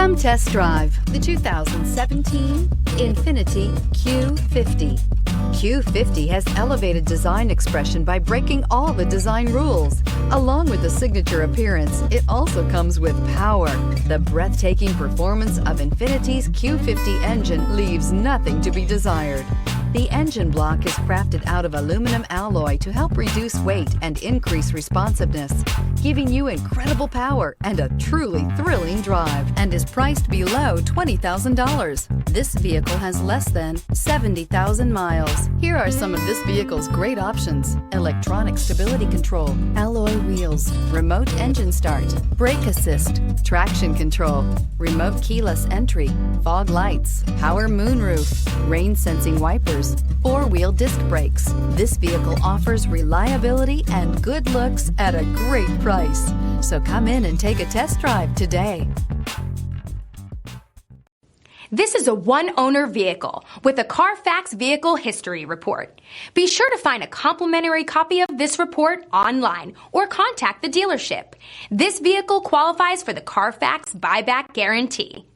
Come test drive the 2017 INFINITI Q50. Q50 has elevated design expression by breaking all the design rules. Along with the signature appearance, it also comes with power. The breathtaking performance of INFINITI's Q50 engine leaves nothing to be desired. The engine block is crafted out of aluminum alloy to help reduce weight and increase responsiveness, giving you incredible power and a truly thrilling drive, and is priced below $20,000. This vehicle has less than 70,000 miles. Here are some of this vehicle's great options: electronic stability control, alloy wheels, remote engine start, brake assist, traction control, remote keyless entry, fog lights, power moonroof, rain sensing wipers, four-wheel disc brakes. This vehicle offers reliability and good looks at a great price. So come in and take a test drive today. This is a one-owner vehicle with a Carfax Vehicle History Report. Be sure to find a complimentary copy of this report online or contact the dealership. This vehicle qualifies for the Carfax Buyback Guarantee.